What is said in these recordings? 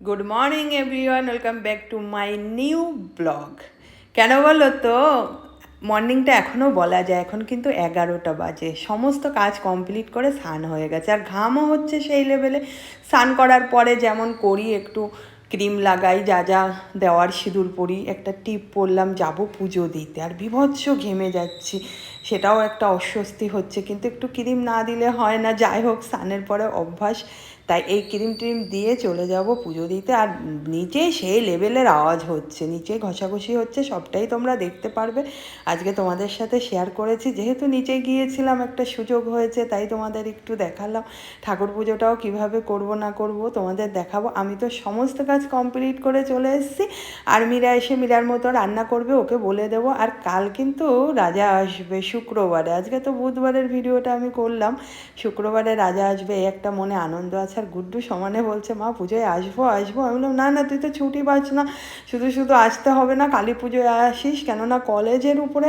Good morning everyone, welcome back to my new blog. কেন বলো তো, মর্নিংটা এখনও বলা যায়, এখন কিন্তু 11টা বাজে। সমস্ত কাজ কমপ্লিট করে স্নান হয়ে গেছে, আর ঘামও হচ্ছে সেই লেভেলে। স্নান করার পরে যেমন করি, একটু ক্রিম লাগাই, যা যা দেওয়ার সিঁদুর পরি, একটা টিপ পরলাম, যাব পুজো দিতে, আর বিভৎস ঘেমে যাচ্ছি। সেটাও একটা অস্বস্তি হচ্ছে, কিন্তু একটু ক্রিম না দিলে হয় না। যাই হোক, স্নানের পরে অভ্যাস, তাই এই ক্রিম ট্রিম দিয়ে চলে যাব পুজো দিতে। আর নিচে সেই লেভেলের আওয়াজ হচ্ছে, নিচে ঘষাঘষি হচ্ছে, সবটাই তোমরা দেখতে পারবে। আজকে তোমাদের সাথে শেয়ার করেছি, যেহেতু নিচে গিয়েছিলাম, একটা সুযোগ হয়েছে, তাই তোমাদের একটু দেখালাম। ঠাকুর পুজোটাও কীভাবে করব না করব তোমাদের দেখাবো। আমি তো সমস্ত কাজ কমপ্লিট করে চলে এসেছি, আর মীরা এসে মীরার মতো রান্না করবে, ওকে বলে দেবো। আর কাল কিন্তু রাজা আসবে শুক্রবারে, আজকে তো বুধবারের ভিডিওটা আমি করলাম, শুক্রবারে রাজা আসবে, এই একটা মনে আনন্দ আছে। আর গুড্ডু সমানে বলছে, মা পুজোয় আসবো আসবো। আমি বললাম, না না, তুই তো ছুটি পাস না, শুধু শুধু আসতে হবে না, কালী পুজোয় আসিস, কেননা কলেজের উপরে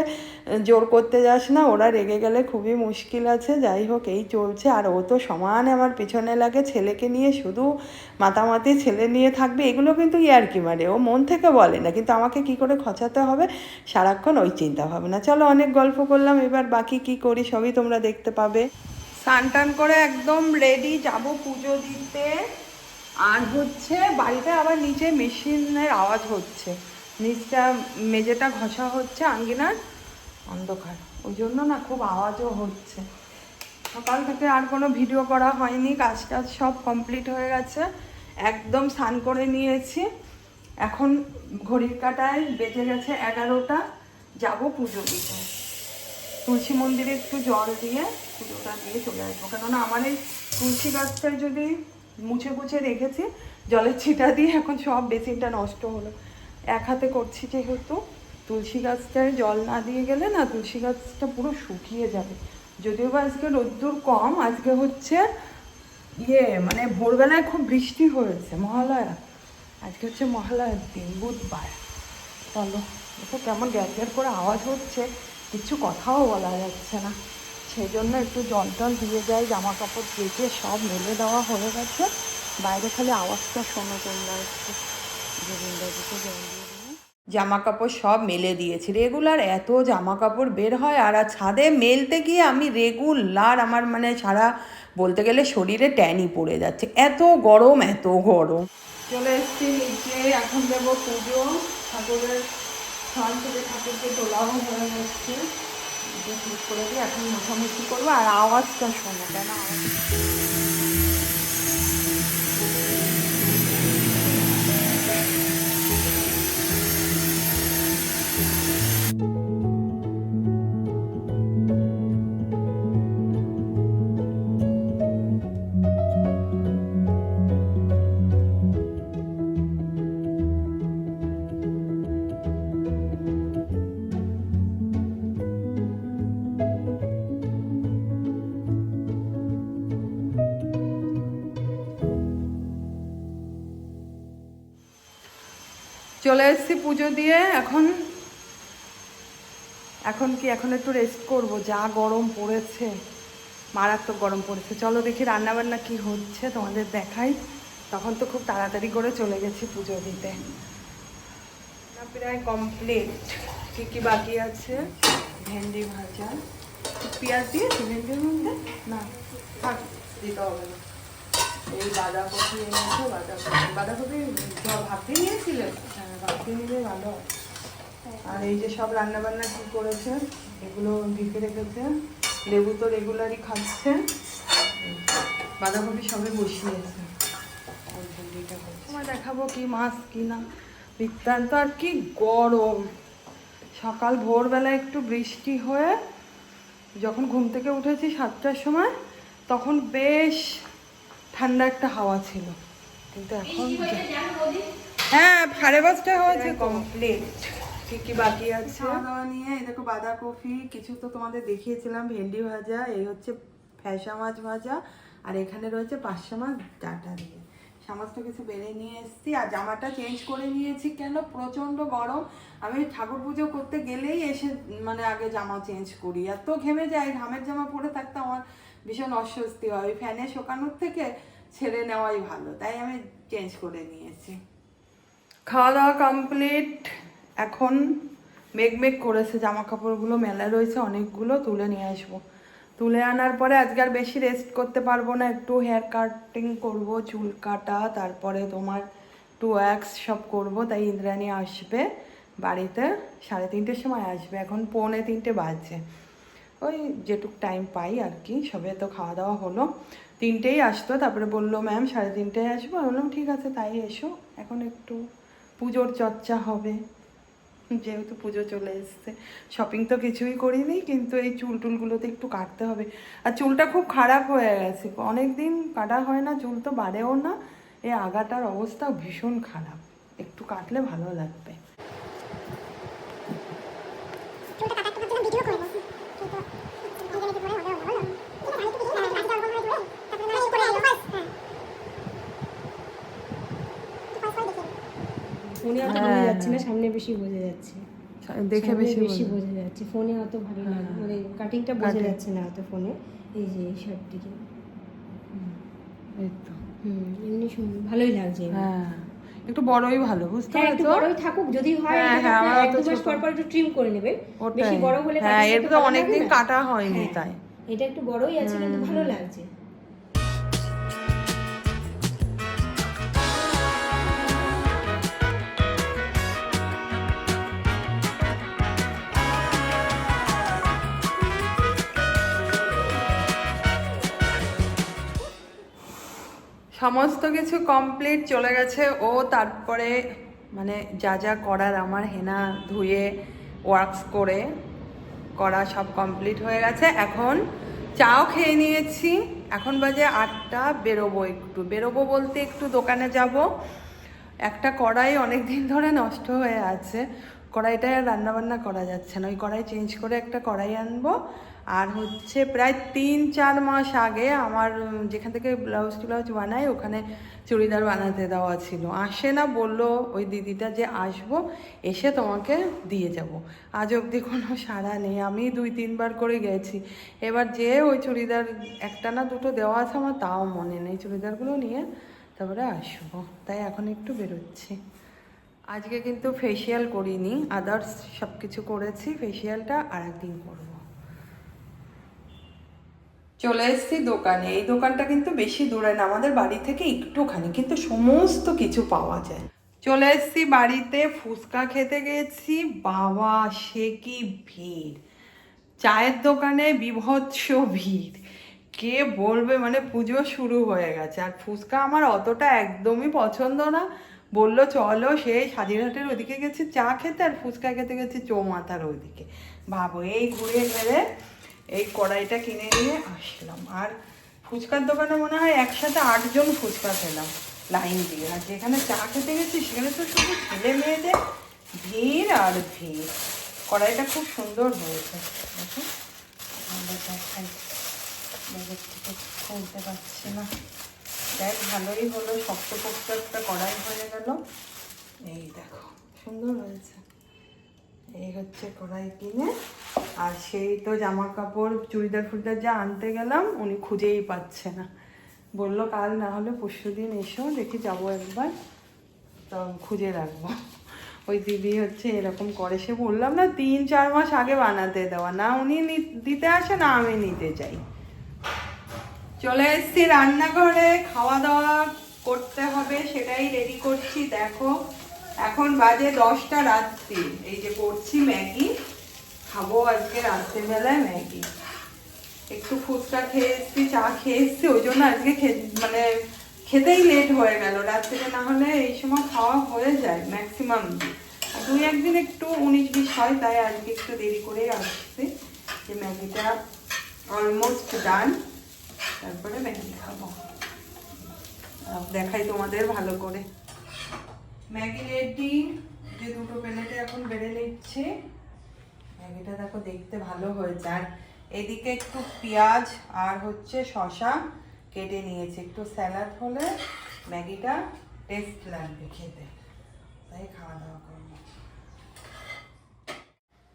জোর করতে যাস না, ওরা রেগে গেলে খুবই মুশকিল আছে। যাই হোক, এই চলছে। আর ও তো সমানে আমার পিছনে লাগে, ছেলেকে নিয়ে শুধু মাতামাতি, ছেলে নিয়ে থাকবে, এগুলো কিন্তু ইয়ার্কি মারে, ও মন থেকে বলে না, কিন্তু আমাকে কি করে খচাতে হবে সারাক্ষণ ওই চিন্তা ভাবনা। চলো, অনেক গল্প করলাম, এবার বাকি কি করি সবই তোমরা দেখতে পাবে। স্নান টান করে একদম রেডি, যাব পুজো দিতে। আর হচ্ছে বাড়িতে আবার নিচে মেশিনের আওয়াজ হচ্ছে, নিচটা মেঝেটা ঘষা হচ্ছে, আঙ্গিনার অন্ধকার, ওই জন্য না খুব আওয়াজও হচ্ছে। সকাল থেকে আর কোনো ভিডিও করা হয়নি, কাজ টাজ সব কমপ্লিট হয়ে গেছে, একদম স্নান করে নিয়েছি। এখন ঘড়ির কাঁটায় বেজে গেছে 11টা, যাব পুজো দিতে। তুলসী মন্দিরে একটু জল দিয়ে পুজোটা দিয়ে চলে আসবো, কেননা আমার এই তুলসী গাছটায় যদি মুছে মুছে রেখেছি জলের ছিটা দিয়ে, এখন সব বেসিনটা নষ্ট হলো। এক হাতে করছি যেহেতু, তুলসী গাছটায় জল না দিয়ে গেলে না তুলসী গাছটা পুরো শুকিয়ে যাবে। যদিও বা আজকে রোদ্দুর কম, আজকে হচ্ছে মানে ভোরবেলায় খুব বৃষ্টি হয়েছে, মহালয়া, আজকে হচ্ছে মহালয়ার দিন, বুধবার। চলো, দেখো কেমন গ্যাস গ্যাস করে আওয়াজ হচ্ছে, কিছু কথাও বলা যাচ্ছে না, সেই জন্য একটু জল টল দিয়ে যাই। জামা কাপড় কেচে সব মেলে দেওয়া হয়ে গেছে, বাইরে খালি আওয়াজটা শোনো তোমরা একটু। গোবিন্দাজিকে জল দিয়ে দিলাম, জামা কাপড় সব মেলে দিয়েছি। রেগুলার এত জামা কাপড় বের হয়, আর ছাদে মেলতে গিয়ে আমি রেগুলার, আমার মানে সারা বলতে গেলে শরীরে ট্যানই পড়ে যাচ্ছে, এত গরম এত গরম। চলে এসছি নিচে, এখন দেবো পুজো। ঠাকুরের স্নান থেকে ঠাকুরকে তোলাও হয়ে যাচ্ছে, ঠিক করে দিয়ে এখন মোছামুছি করবো। আর আওয়াজটা শোনো, কেন চলে এসেছি পুজো দিয়ে। এখন এখন কি, এখন একটু রেস্ট করব, যা গরম পড়েছে, মারাত্মক গরম পড়েছে। চলো দেখি রান্নাবান্না কি হচ্ছে, তোমাদের দেখাই। তখন তো খুব তাড়াতাড়ি করে চলে গেছি পুজো দিতে। প্রায় কমপ্লিট। কী কী বাকি আছে, ভেন্ডি ভাজা, পেঁয়াজ দিয়েছি ভেন্ডির মধ্যে, না থাক, দিতে হবে না। এই বাঁধাকপি এনেছে, বাঁধাকপি ভাবতে নিয়েছিলেন, হ্যাঁ ভাবতে নিলে ভালো হয়। আর এই যে সব রান্নাবান্না কী করেছে, এগুলো ঢেকে রেখেছে। লেবু তো রেগুলারই খাচ্ছে, বাঁধাকপি সবে বসিয়েছে। তোমায় দেখাবো কি মাছ কিনা বৃত্তান্ত। আর কি গরম, সকাল ভোরবেলা একটু বৃষ্টি হয়ে, যখন ঘুম থেকে উঠেছি 7টার সময়, তখন বেশ ঠান্ডা একটা হাওয়া ছিল, কিন্তু এখন হ্যাঁ 5:30 হয়েছে। কমপ্লিট। কী কী বাকি আছে খাওয়া দাওয়া নিয়ে, এই দেখো বাঁধাকপি, কিছু তো তোমাদের দেখিয়েছিলাম, ভেন্ডি ভাজা, এই হচ্ছে ফ্যাসা মাছ ভাজা, আর এখানে রয়েছে পার্শে মাছ ডাঁটা দিয়ে। সমস্ত কিছু বেড়ে নিয়ে এসেছি, আর জামাটা চেঞ্জ করে নিয়েছি, কেন প্রচণ্ড গরম। আমি ঠাকুর পুজো করতে গেলেই এসে মানে আগে জামা চেঞ্জ করি, এত ঘেমে যায়, ঘামের জামা পরে থাকতে আমার ভীষণ অস্বস্তি হয়। ওই ফ্যানে শোকানোর থেকে ছেড়ে নেওয়াই ভালো, তাই আমি চেঞ্জ করে নিয়েছি। খাওয়া দাওয়া কমপ্লিট। এখন মেঘ করেছে, জামা কাপড়গুলো মেলা রয়েছে অনেকগুলো, তুলে নিয়ে আসবো। তুলে আনার পরে আজকে আর বেশি রেস্ট করতে পারবো না, একটু হেয়ার কাটিং করব, চুল কাটা, তারপরে তোমার একটু ওয়্যাক্স সব করব। তাই ইন্দ্রাণী আসবে বাড়িতে 3:30 সময় আসবে, এখন 2:45 বাজে। ওই যেটুক টাইম পাই আর কি, সবে তো খাওয়া দাওয়া হলো। 3টেই আসতো, তারপরে বললো ম্যাম 3:30টায় আসবো। আমি বললাম ঠিক আছে তাই এসো। এখন একটু পুজোর চর্চা হবে, যেহেতু পুজো চলে এসছে। শপিং তো কিছুই করিনি, কিন্তু এই চুলটুলগুলোতে একটু কাটতে হবে। আর চুলটা খুব খারাপ হয়ে গেছে, অনেক দিন কাটা হয় না, চুল তো বাড়েও না। এই আগাটার অবস্থা ভীষণ খারাপ, একটু কাটলে ভালো লাগবে। ফোনে অত বোঝা যাচ্ছে না, সামনে বেশি বোঝা যাচ্ছে, দেখে বেশি বোঝা যাচ্ছে। ফোনে অত ভারী না, মানে কাটিংটা বোঝা যাচ্ছে না অত ফোনে। এই যে সব দিকে এই তো এমনি ভালোই লাগছে। হ্যাঁ, একটু বড়ই ভালো, বুঝতে হ্যাঁ, একটু পারছো? বড়ই থাকুক, যদি হয় আমার এক অত দু মাস ছোট। পর পর একটু ট্রিম করে নেবেন। বেশি বড় হলে হ্যাঁ, কাটিংটা এটা তো অনেকদিন কাটা হয়নি তাই। এটা একটু বড়ই আছে, কিন্তু ভালো লাগছে। সমস্ত কিছু কমপ্লিট, চলে গেছে ও। তারপরে মানে যা যা করার আমার হেনা ধুয়ে ওয়ার্কস করে করা সব কমপ্লিট হয়ে গেছে। এখন চাও খেয়ে নিয়েছি, এখন বাজে 8টা। বেরোবো বলতে একটু দোকানে যাব। একটা কড়াই অনেক দিন ধরে নষ্ট হয়ে আছে, কড়াইটায় আর রান্নাবান্না করা যাচ্ছে না, ওই কড়াই চেঞ্জ করে একটা কড়াই আনবো। আর হচ্ছে প্রায় 3-4 মাস আগে আমার যেখান থেকে ব্লাউজ বানাই ওখানে চুড়িদার বানাতে দেওয়া ছিল, আসে না, বললো ওই দিদিটা যে আসবো, এসে তোমাকে দিয়ে যাব। আজ অবধি কোনো সাড়া নেই, আমি 2-3 বার করে গেছি। এবার যে ওই চুড়িদার একটা না দুটো দেওয়া আছে আমার, তাও মনে নেই, চুড়িদারগুলো নিয়ে তারপরে আসবো। তাই এখন একটু বেরোচ্ছি। আজকে কিন্তু ফেসিয়াল করিনি, আদার্স সব কিছু করেছি, ফেসিয়ালটা আর একদিন করবো। চলে এসেছি দোকানে। এই দোকানটা কিন্তু বেশি দূরে না, আমাদের বাড়ি থেকে একটুখানি, কিন্তু সমস্ত কিছু পাওয়া যায়। চলে এসেছি বাড়িতে, ফুচকা খেতে গেছি। বাবা সে কি ভিড়, চায়ের দোকানে বিভৎস ভিড়। কে বলবে, মানে পুজো শুরু হয়ে গেছে। আর ফুচকা আমার অতটা একদমই পছন্দ না, বললো চলো সেই সাজিরহাটের ওদিকে গেছি চা খেতে, আর ফুচকা খেতে গেছি চৌমাথার ওইদিকে। ভাবো, এই ঘুরে ফেরে এই কড়াইটা কিনে নিয়ে আসলাম। আর ফুচকার দোকানে মনে হয় একসাথে 8 জন ফুচকা খেলাম লাইন দিয়ে। আর যেখানে চা খেতে গেছি সেখানে তো শুধু ছেলে মেয়েদের ভিড় আর ভিড়। কড়াইটা খুব সুন্দর হয়েছে, দেখো। দেখাই, খুলতে পারছি না, দেখ ভালোই হলো, শক্তপোক্ত একটা কড়াই হয়ে গেল। এই দেখো সুন্দর হয়েছে। এই হচ্ছে কড়াই কিনে। আর সেই তো জামা কাপড় চুড়িদার ফুড়িদার যা আনতে গেলাম, উনি খুঁজেই পাচ্ছে না, বললো কাল না হলে পরশুদিন এসো, দেখি যাবো একবার, তো খুঁজে রাখবো। ওই দিদি হচ্ছে এরকম করে, সে বললাম না 3-4 মাস আগে বানাতে দেওয়া, না উনি দিতে আসে না আমি নিতে যাই। চলে এসেছি রান্নাঘরে, খাওয়া দাওয়া করতে হবে, সেটাই রেডি করছি। দেখো এখন বাজে 10টা রাত্রি, এই যে করছি ম্যাগি, খাবো আজকে রাত্রেবেলায় ম্যাগি। একটু ফুচকা খেয়ে এসছি, চা খেয়ে এসছি, ওই জন্য আজকে মানে খেতেই লেট হয়ে গেল। রাত্রে না হলে এই সময় খাওয়া হয়ে যায় ম্যাক্সিমাম, 2-1 দিন একটু 19-20 হয়, তাই আজকে একটু দেরি করে আসছি। যে ম্যাগিটা অলমোস্ট ডান, তারপরে ম্যাগি খাবো। দেখাই তোমাদের ভালো করে। ম্যাগি রেডি, যে দুটো প্লেটে এখন বেড়ে নিচ্ছে। ম্যাগিটা দেখো দেখতে ভালো হয়েছে। আর এদিকে একটু পেঁয়াজ আর হচ্ছে শসা কেটে নিয়েছি, একটু স্যালাড হলে ম্যাগিটা টেস্ট লাগবে খেতে, তাই খাওয়া দাওয়া করবো।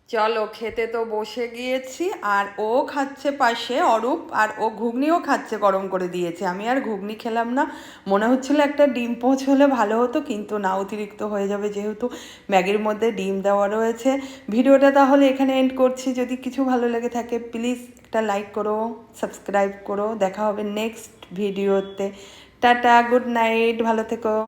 চলো খেতে তো বসে গিয়েছি, আর ও খাচ্ছে পাশে অরূপ, আর ও ঘুগনিও খাচ্ছে, গরম করে দিয়েছে। আমি আর ঘুগনি খেলাম না, মনে হচ্ছিল একটা ডিম পোচ হলে ভালো হতো, কিন্তু না, অতিরিক্ত হয়ে যাবে যেহেতু ম্যাগির মধ্যে ডিম দেওয়া রয়েছে। ভিডিওটা তাহলে এখানে এন্ড করছি। যদি কিছু ভালো লেগে থাকে প্লিজ একটা লাইক করো, সাবস্ক্রাইব করো। দেখা হবে নেক্সট ভিডিওতে। টাটা, গুড নাইট, ভালো থেকো।